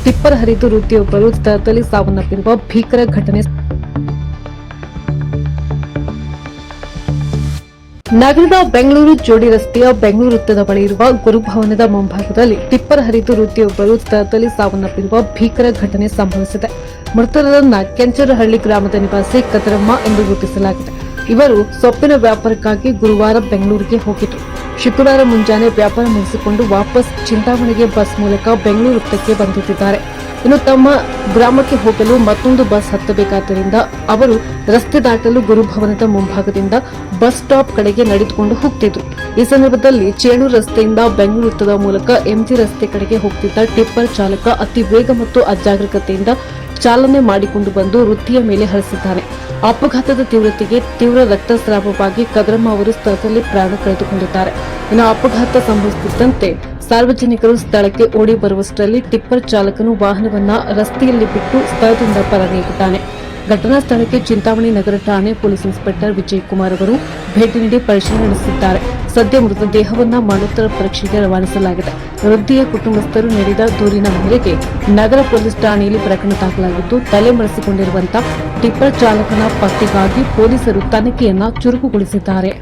Tipper ಹರಿದು ವೃದ್ಧಿಯೊಬ್ಬರು ಸ್ಥಳದಲ್ಲಿ ಸಾವನ್ನಪ್ಪಿರುವ ಭೀಕರ ಘಟನೆ ನಗರದ ಬೆಂಗಳೂರು ಜೋಡಿ ರಸ್ತೆಯ ಬೆಂಗಳೂರು ವೃತ್ತದ ಬಳಿ ಇರುವ ಗುರುಭವನದ ಮುಂಭಾಗದಲ್ಲಿ ಟಿಪ್ಪರ್ ಹರಿದು ವೃದ್ಧಿಯೊಬ್ಬರು ಸ್ಥಳದಲ್ಲಿ ಸಾವನ್ನಪ್ಪಿರುವ ಭೀಕರ ಘಟನೆ ಸಂಭವಿಸಿದೆ. ಮೃತರನ್ನ ಕೆಂಚರಹಳ್ಳಿ ಗ್ರಾಮದ ನಿವಾಸಿ ಕದರಮ್ಮ ಎಂದು ಗುರುತಿಸಲಾಗಿದೆ. ಇವರು ಸೊಪ್ಪಿನ ವ್ಯಾಪಾರಕ್ಕಾಗಿ ಗುರುವಾರ ಬೆಂಗಳೂರಿಗೆ ಹೋಗಿದ್ರು. ಶುಕ್ರವಾರ ಮುಂಜಾನೆ ವ್ಯಾಪಾರ ಮುಗಿಸಿಕೊಂಡು ವಾಪಸ್ ಚಿಂತಾಮಣಿಗೆ ಬಸ್ ಮೂಲಕ ಬೆಂಗಳೂರು ವೃತ್ತಕ್ಕೆ ಬಂದಿದ್ದಾರೆ. ಇನ್ನು ತಮ್ಮ ಗ್ರಾಮಕ್ಕೆ ಹೋಗಲು ಮತ್ತೊಂದು ಬಸ್ ಹತ್ತಬೇಕಾದ್ದರಿಂದ ಅವರು ರಸ್ತೆ ದಾಟಲು ಗುರುಭವನದ ಮುಂಭಾಗದಿಂದ ಬಸ್ ಸ್ಟಾಪ್ ಕಡೆಗೆ ನಡೆದುಕೊಂಡು ಹೋಗ್ತಿದ್ರು. ಈ ಸಂದರ್ಭದಲ್ಲಿ ಚೇಳೂರು ರಸ್ತೆಯಿಂದ ಬೆಂಗಳೂರು ವೃತ್ತದ ಮೂಲಕ ಎಂಜಿ ರಸ್ತೆ ಕಡೆಗೆ ಹೋಗ್ತಿದ್ದ ಟಿಪ್ಪರ್ ಚಾಲಕ ಅತಿ ವೇಗ ಮತ್ತು ಅಜಾಗರೂಕತೆಯಿಂದ ಚಾಲನೆ ಮಾಡಿಕೊಂಡು ಬಂದು ವೃತ್ತಿಯ ಮೇಲೆ ಹರಿಸಿದ್ದಾನೆ. ಅಪಘಾತದ ತೀವ್ರತೆಗೆ ತೀವ್ರ ರಕ್ತಸ್ರಾವವಾಗಿ ಕದರಮ್ಮ ಅವರು ಸ್ಥಳದಲ್ಲಿ ಪ್ರಾಣ ಕಳೆದುಕೊಂಡಿದ್ದಾರೆ. ಇನ್ನು ಅಪಘಾತ ಸಂಭವಿಸುತ್ತಿದ್ದಂತೆ ಸಾರ್ವಜನಿಕರು ಸ್ಥಳಕ್ಕೆ ಓಡಿ ಬರುವಷ್ಟರಲ್ಲಿ ಟಿಪ್ಪರ್ ಚಾಲಕನು ವಾಹನವನ್ನ ರಸ್ತೆಯಲ್ಲಿ ಬಿಟ್ಟು ಸ್ಥಳದಿಂದ ಪರಾರಿಯಾಗಿದ್ದಾನೆ. ಘಟನಾ ಸ್ಥಳಕ್ಕೆ ಚಿಂತಾಮಣಿ ನಗರ ಠಾಣೆ ಪೊಲೀಸ್ ಇನ್ಸ್ಪೆಕ್ಟರ್ ವಿಜಯ್ ಕುಮಾರ್ ಅವರು ಭೇಟಿ ನೀಡಿ ಪರಿಶೀಲನೆ ನಡೆಸಿದ್ದಾರೆ. ಸದ್ಯ ಮೃತದೇಹವನ್ನ ಮರಣೋತ್ತರ ಪರೀಕ್ಷೆಗೆ ರವಾನಿಸಲಾಗಿದೆ. ವೃದ್ಧಿಯ ಕುಟುಂಬಸ್ಥರು ನೀಡಿದ ದೂರಿನ ಮೇರೆಗೆ ನಗರ ಪೊಲೀಸ್ ಠಾಣೆಯಲ್ಲಿ ಪ್ರಕರಣ ದಾಖಲಾಗಿದ್ದು, ತಲೆಮರೆಸಿಕೊಂಡಿರುವಂತಹ ಟಿಪ್ಪರ್ ಚಾಲಕನ ಪತ್ತೆಗಾಗಿ ಪೊಲೀಸರು ತನಿಖೆಯನ್ನ ಚುರುಕುಗೊಳಿಸಿದ್ದಾರೆ.